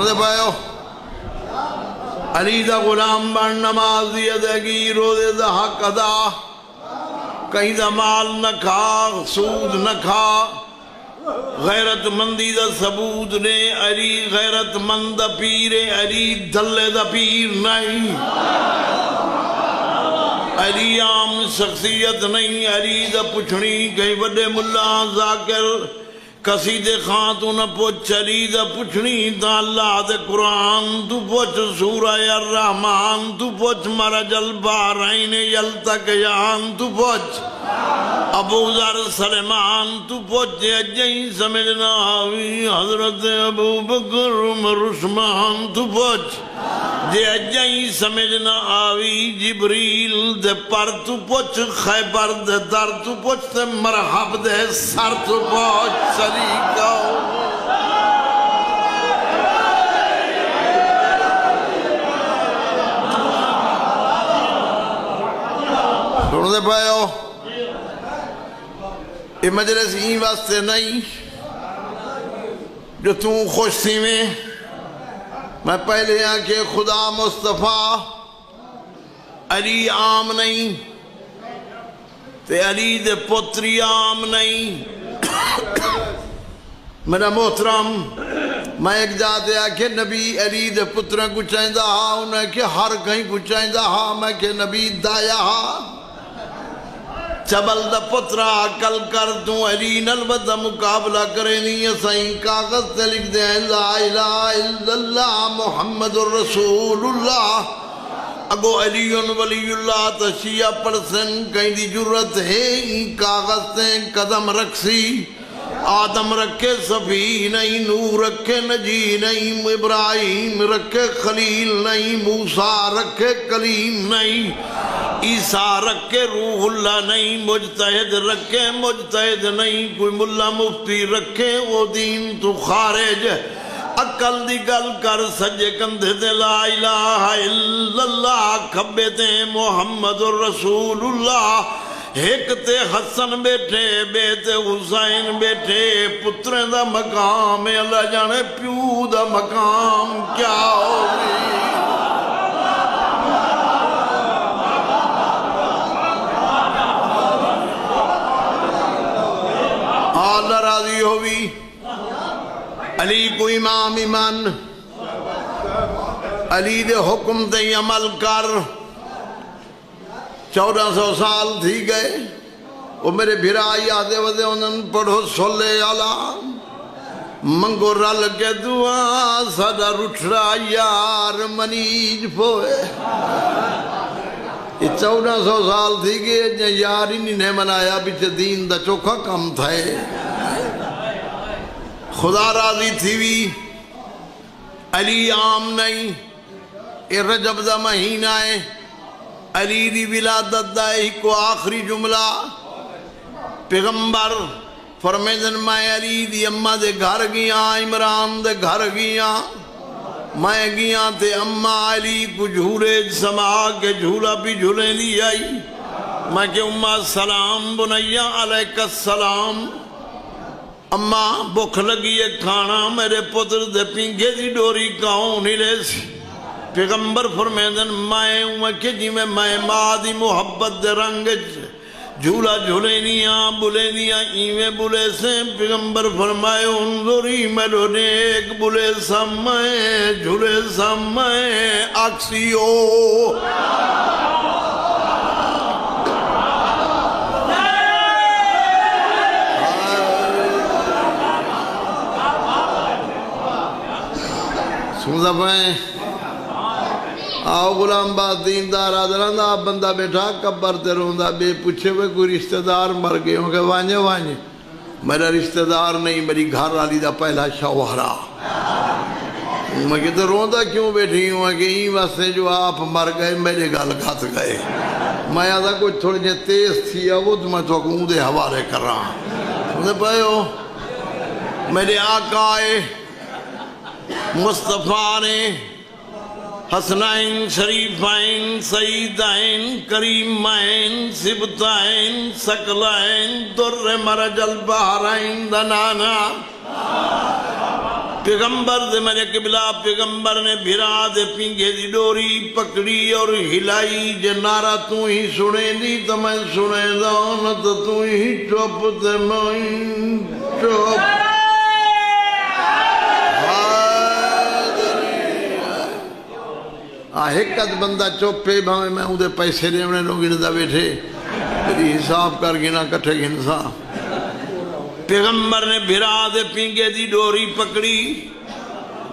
سن دے پائے ہو علی دا غلام بن نمازی ادگی روزے دا حق ادا کہیں دا مال نہ کھا سود نہ کھا غیرت مندی دا ثبوت نے علی غیرت مند دا پیر علی دلے دا پیر نہیں علی عام شخصیت نہیں علی دا پچھنی کہیں بڑے ملا ذاکر قصید خان تو نہ پوچھ علی دا پچھنی تا اللہ دے قرآن تو پوچھ سورہ الرحمن تو پوچھ مرج البحرین یلتقیان تو پوچھ ابو ذر سلیمان تو پوچھ اجئی سمجھنا آوی حضرت ابو بکر عمر عثمان تو پوچھ جے اجئی سمجھنا آوی جبریل دے پر تو پوچھ خیبر دے در تو پوچھ تے مرحب دے سر تو پوچھ چلی گاؤ سن دے پائے ہو یہ مجلس ہی واسطے نہیں جو تم خوش تھی میں پہلے یہاں کہ خدا مصطفیٰ علی عام نہیں تے علی دے پتری عام نہیں میرا محترم میں ایک جاتے آکے نبی علی دے پتروں کو چاہندہ ہا انہیں کہ ہر کہیں کو چاہندہ ہا میں کہ نبی دایا ہا چبل دا پترہ عقل کر دوں علی نلبت دا مقابلہ کرے نہیں سائیں کاغذ تے لکھ دیں لا الہ الا اللہ محمد الرسول اللہ اگو علی ولی اللہ تشیعہ پرسن کہیں دی جرت ہے کاغذ تے قدم رکھسی آدم رکھے صفی نہیں نور رکھے نجی نہیں ابراہیم رکھے خلیل نہیں موسیٰ رکھے کلیم نہیں عیسیٰ رکھے روح اللہ نہیں مجتہد رکھے مجتہد نہیں کوئی ملا مفتی رکھے وہ دین تو خارج عقل دی گل کر سجے کندھے دے لا الہ الا اللہ کھبے تے محمد الرسول اللہ ایک تے حسن بیٹھے بیتے حسین بیٹھے پتریں دا مقام اللہ جانے پیو دا مقام کیا ہوگی اللہ راضی ہوئی علی کو امام ایمان علی دے حکم تے عمل کر 1400 سال تھی گئے وہ میرے بھرائی آدھے وزے انہوں پڑھو صلی اللہ منگو رل کے دعا ساڑا رٹھڑا یار منیج پوئے یہ 1400 سال تھی گئے یار ہی نہیں منایا بیچے دین دا چوکھا کم تھے خدا راضی تھی بھی علی عام نہیں یہ رجب دا مہینہ ہے علی دی ولادت دا ایک کو آخری جملہ پیغمبر فرمیدن میں علی دی اممہ دے گھر گیا عمران دے گھر گیا میں گیا تے اممہ علی کو جھولے سما کے جھولا بھی جھولے دی آئی میں کہ اممہ سلام بنیا علیکہ السلام اممہ بکھ لگی ہے کھانا میرے پتر دے پینگے دی ڈوری کاؤں نہیں لے سی پیغمبر فرمیدن میں کہ جی میں ماں دی محبت دے رنگ جھولا جھولینیاں بولینیاں ایویں بولے سے پیغمبر فرمائے انظری میلو نیک بولے سمائے جھولے سمائے اکسیو سمجھا پائیں آؤ غلام باز دیندار آدھران آپ بندہ بیٹھا کبر تے روندہ بے پوچھے ہوئے کوئی رشتہ دار مر گئے ہوں کہ وانجے وانجے میرا رشتہ دار نہیں میری گھر والی دا پہلا شوہرہ میں کہتے روندہ کیوں بیٹھی ہوں کہ این واسطے جو آپ مر گئے میرے گل گھت گئے میں آدھا کوئی تھوڑی جے تیز تھی وہ تو میں تو اون دے حوالے کر رہا ہوں سمجھے پائے ہو میرے آقا مصطفیٰ نے حسنائن شریفائن سیدائن کریمائن سبتائن سکلائن در مرج البحرین دنانا پیغمبر دے میرے قبلہ پیغمبر نے بھرا دے پنگے دی ڈوری پکڑی اور ہلائی جے نعرہ تو ہی سنے دی تو میں سنے دا تو ہی چپ تے میں چپ ایک بندہ چوپے بھاوے میں اُن دے پیسے لیونے لوگ گندا بیٹھے میری حساب کر گنا کٹھے گنسا پیغمبر نے بھرا دے پینگے دی ڈوری پکڑی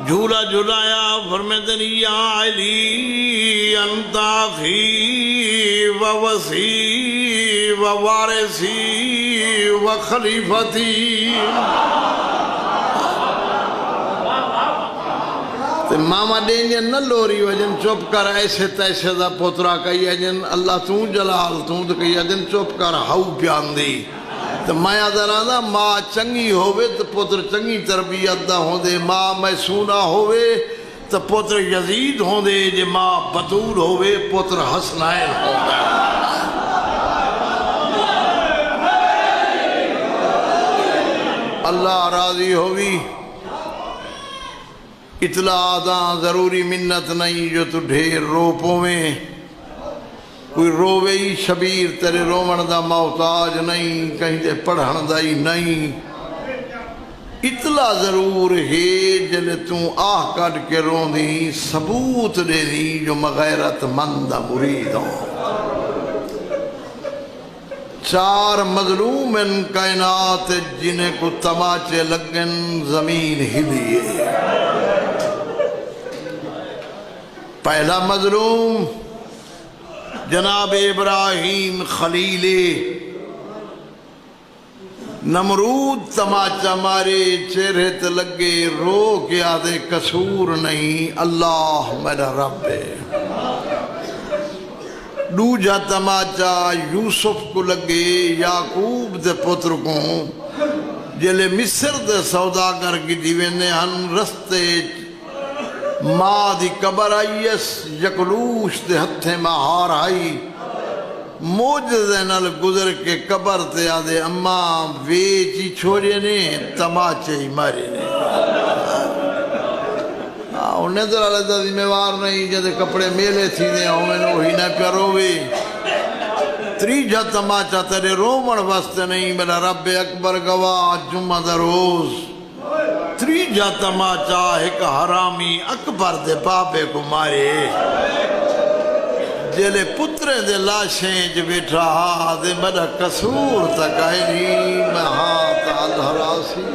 جھولا جھولایا فرمیدن یا علی انتا خی و وسی و وارسی و خلیفتی ماما دینجن نہ لوری وجن چوپ کر ایسے تیسے دا پوترا کئی اجن اللہ تو جلال تو کئی اجن چوپ کر ہاؤ پیان دی تو میں آدھرا دا ماں چنگی ہوئے تو پوتر چنگی تربیت دا ہوں دے ماں محسونہ ہوئے تو پوتر یزید ہوں دے جے ماں بطول ہوئے پوتر حسنائن ہوں دے اللہ راضی ہوئی اطلاع داں ضروری منت نہیں جو تو ڈھیر رو پویں کوئی رووے ہی شبیر تیرے رومن دا محتاج نہیں کہیں دے پڑھن دا ہی نہیں اطلاع ضرور ہے جلے تو آہ کٹ کے رون دی ثبوت دے دی جو مغیرت مند مرید ہوں چار مظلوم ان کائنات جنہیں کو تماچے لگن زمین ہلیے پہلا مظلوم جناب ابراہیم خلیل نمرود تماچا مارے چہرے تے لگے رو کے آدھے قصور نہیں اللہ میرا رب ہے دوجا تماچا یوسف کو لگے یعقوب دے پتر کو جلے مصر دے سوداگر کی دیوینے ہن رستے ماں دی قبر آئیس یکلوش دے ہتھے مہار آئی موجزے نل گزر کے قبر تے آدھے اماں ویچی چھوڑے نے تماچے ہی مارے نے انہیں در علیہ ذمہ وار نہیں جدے کپڑے میلے تھی دے ہمیں نو ہی نہ پیروے تریجہ تماچا تیرے رومن واسطے نہیں میرا رب اکبر گواہ جمعہ در روز تریجہ تماچا ایک حرامی اکبر دے بابے کو مارے جلے پترے دے لاشیں جو بیٹھا ہاں دے میرا قصور تک آئی نہیں میں ہاتھ الہراسی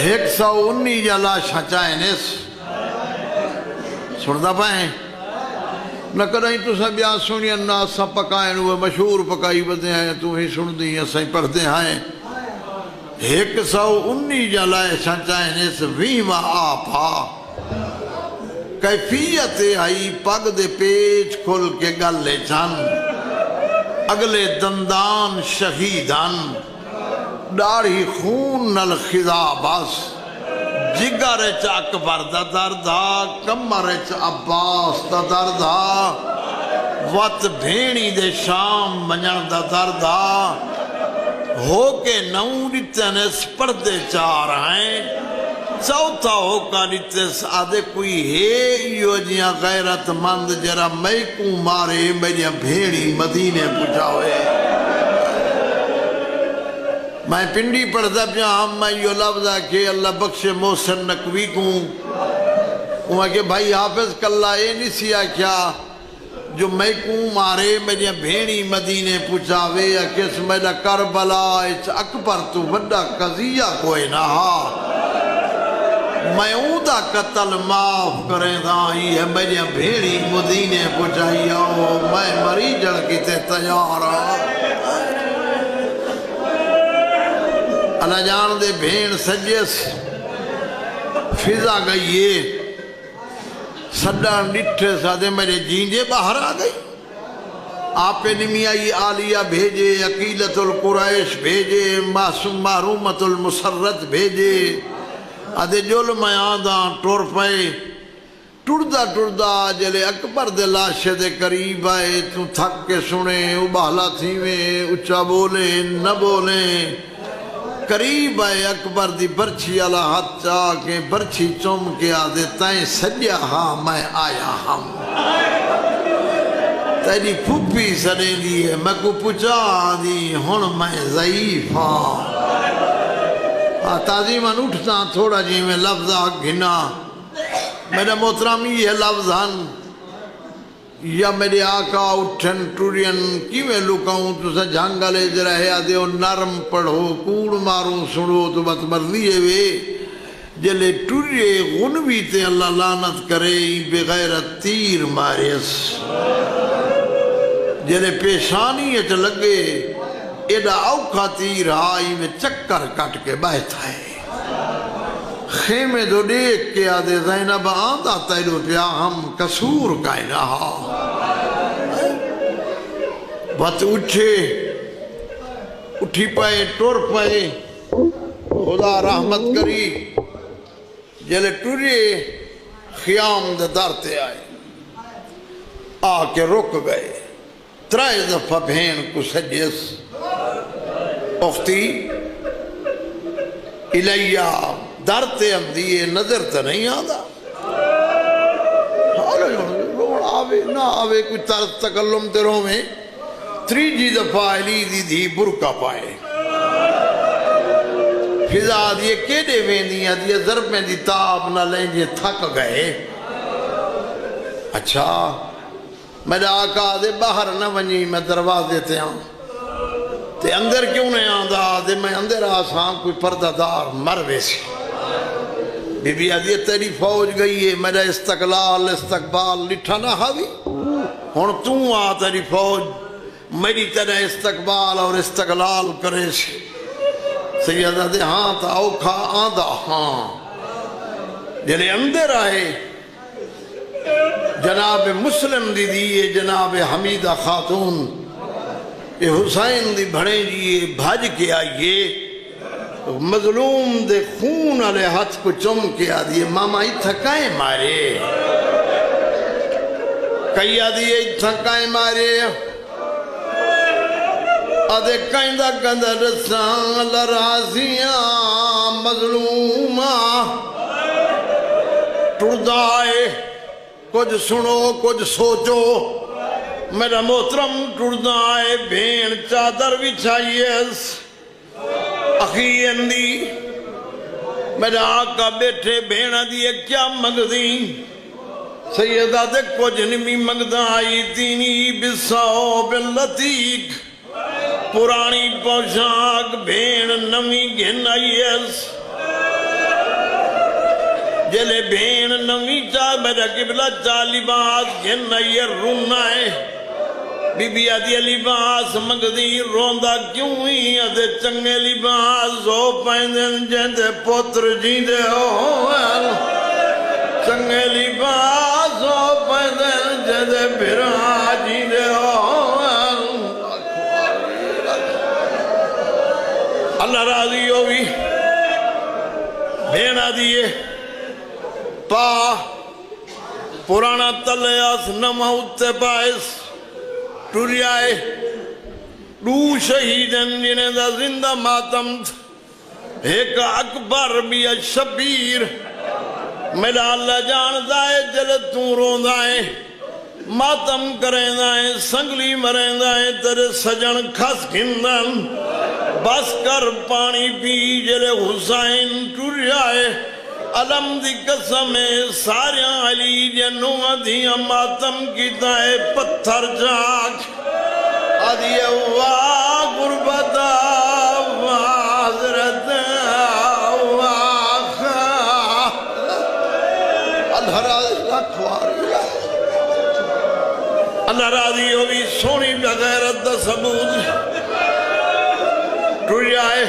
ایک سو انی جا لاشاں چاہیں نیس سندا پائیں نہ کریں تو سب بیان سنی الناس سب پکائیں ہوئے مشہور پکائی بدے ہیں تو ہی سن دی ہیں سہیں پڑھتے ہیں ایک سو انی جلائے سنچائنے سے ویمہ آپا کیفیت آئی پگ دے پیچ کھل کے گلے چن اگلے دندان شہیدان داڑھی خون نل خضا بس جگر چا اکبر دا دردہ کمر چا عباس دا دردہ وط بھینی دے شام منجن دا دردہ ہو کے نو ریتنس پردے چار ہیں چوتھا ہو کا ریتنس آدھے کوئی ہے یو جیاں غیرت مند جرا میں کو مارے میری بھینی مدینے پوچھا ہوئے میں پنڈی پڑھتا پیا ہم میں یہ لفظ ہے کہ اللہ بخش محسن نقوی کو وہاں کہ بھائی حافظ کلہ اے نہیں سیا کیا جو میں کو مارے میری بھینی مدینے پوچھاوے یا کس میرا کربلا اچھ اکبر تو بڑا قضیہ کوئی نہ میں اوندہ قتل معاف کریں دائی ہے میری بھینی مدینے پوچھائی ہو میں مری جڑ کی تے تیار اللہ جان دے بھین سجیس فضا گئیے سڈان ڈٹھے سادے میرے جینجے باہر آ گئی آپ نمیائی آلیہ بھیجے عقیلت القریش بھیجے معصوم محرومت المسرت بھیجے آدھے جول میں آدھاں ٹور پائے ٹردہ ٹردہ جلے اکبر دے لاشے دے قریب آئے تو تھک کے سنے ابالا تھیویں اچھا بولے نہ بولے قریب آئے اکبر دی برچھی علا ہاتھ چاہ کے برچھی چوم کے آدھے تائیں سجیا ہاں میں آیا ہم تیری پھوپی سنے لیے میں کو پچا دی ہن میں ضعیف ہاں تعظیماً اٹھتا تھوڑا جی میں لفظہ گھنا میرے محترم یہ لفظاً یا میرے آقا اٹھن ٹورین کیویں لکاؤں تو سا جھانگلے جرہے آدھے ہو نرم پڑھو کوڑ ماروں سنو تو بات مرضیے وے جلے ٹوریے غنوی تے اللہ لعنت کرے بغیر تیر ماریس جلے پیشانی اچھ لگے ایڈا اوکھا تیر آئی میں چکر کٹ کے بیٹھا ہے خیمے دو دیکھ کے آدھے زینب آندہ تیرو پیا ہم قصور کائنا بات اٹھی پائے ٹور پائے خدا رحمت کری جلے ٹوریے خیام دے دارتے آئے آ کے رک گئے ترائے دفعہ بھین کو سجیس اختی الیہ درتے ہم دیئے نظر تا نہیں آدھا آوے نہ آوے کوئی طرز تکلم تیروں میں تریجی دفعہ علی دی دی برکہ پائے فضا دیئے کیڑے ویندیاں دیئے ضرب میں دی تاب نہ لیں جے تھک گئے اچھا میرے آقا دے باہر نہ ونی میں دروازے تے ہوں تے اندر کیوں نہیں آندھا دے میں اندر آسان کوئی پردہ دار مروے سے بی بی آدھی تیری فوج گئی ہے میرا استقبال لٹھا نہ ہاوی ہون توں آ تیری فوج میری تیرا استقبال اور استقلال کرے سے سیدہ دے ہاں تا اوکھا آندھا ہاں جلے اندر آئے جناب مسلم دی دیئے جناب حمیدہ خاتون یہ حسین دی بھڑے جیئے بھاج کے آئیے مظلوم دے خون علی ہاتھ کو چم کے آدھیے ماما ہی تھکائیں مارے کئی آدھیے ہی تھکائیں مارے آدھے کہیں دا گندر سان لرازیاں مظلومہ ٹردائے کچھ سنو کچھ سوچو میرا محترم ٹردائے بھین چادر بچھائیس اخی اندی میرا آقا بیٹھے بھینا دیئے کیا مگدیں سیدہ دے کچھ نمی مگدہ آئی تینی بساؤ بلتیک پرانی پوشاک بھین نمی گھن آئیس جلے بھین نمی چاہ میرا قبلہ چاہ لباس گھن آئیے رونائے بی بی آدھی لباس مگدی روندہ کیوں ہی آدھے چنگے لباس ہو پائندن جیندے پتر جیندے ہو چنگے لباس ہو پائندن جیندے بھرا جیندے ہو اللہ راضی ہوئی بھینا دیئے پا پرانا تلیاس نمہوتے پائس ٹوری آئے دو شہیدن جنہیں دا زندہ ماتم ایک اکبر بھی شبیر میرا اللہ جان دائے جلتوں رون دائے ماتم کریں دائے سنگلی مریں دائے تیرے سجن کھس گھندن بس کر پانی پی جلے حسین ٹوری آئے علم دی قسم ساریاں علی جنوں ادھیاں ماتم کی دائے پتھر جاک ادھیے واہ غربتہ واہ حضرت واہ اللہ راضی رکھواری اللہ راضی ہوئی سونی بغیرت دا ثبوت ٹوری آئے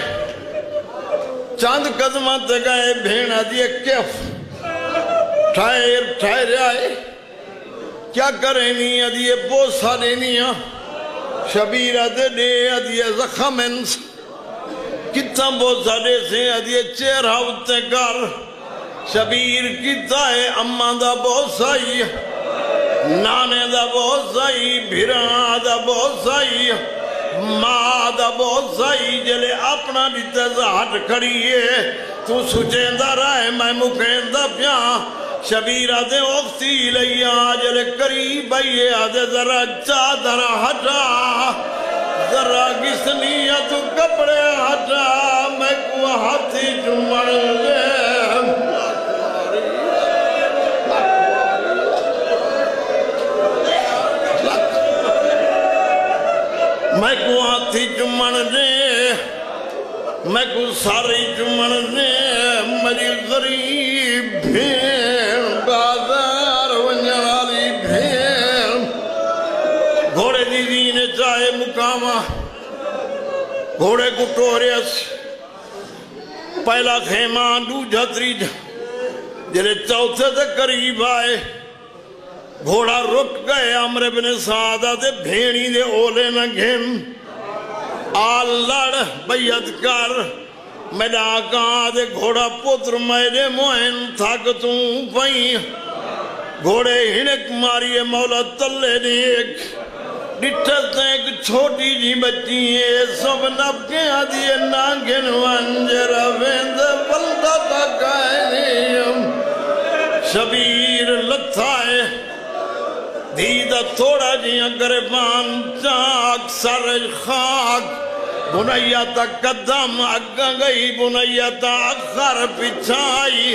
چاند قدمت گئے بھینا دیئے کیف ٹھائر آئے کیا کریں نہیں ادھیے بوسا دینیاں شبیرہ دے دے ادھیے زخمنس کتنا بوسا دے سے ادھیے چہرہ ہوتے کر شبیر کیتا ہے اماں دا بوسائی نانے دا بوسائی بھیراں دا بوسائی ماں دا بوسائی جلے اپنا دیتے زہٹ کھڑیے تو سچیں دا رہے میں مکین دا پیاں شبیر آدھے اختی لئیا جلے قریب آئیے آدھے ذرا چادر ہٹا ذرا گسنیا تو کپڑے ہٹا میں کو ہاتھی چمڑ لے میں کو ہاتھی چمڑ دے میں کو ساری چمڑ دے میری غریب بھین بازار ونجالی بھین گھوڑے دیدی نے چاہے مقامہ گھوڑے کو ٹوریس پہلا خیمہ دو جھتری جلے چوتھے دے قریب آئے گھوڑا رک گئے عمر بن سعدہ دے بھینی دے اولے نہ گھن آل لڑ بیعت کر میڈا آقا دے گھوڑا پتر میرے موہن تھاکتوں پئیں گھوڑے ہنک ماری مولا تلے دیکھ ڈٹھت ایک چھوٹی جی بچی ہے سب نبکیں آدھیے ناگن ونجر ویند بلدہ تکائنیم شبیر لتھائے دیدہ تھوڑا جیاں گربان چاک سر خاک بنیا تا قدم اگا گئی بنیا تا اخر پچھائی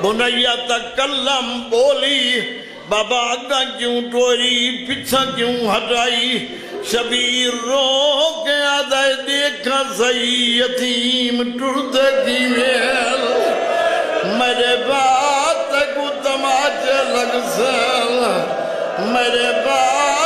بنیا تا کلم بولی بابا اگا کیوں ٹوری پچھا کیوں ہٹائی شبیر رو کے آدھے دیکھا سی یتیم ٹردے کی ویل میرے بات کو تماچے لگ سل میرے بات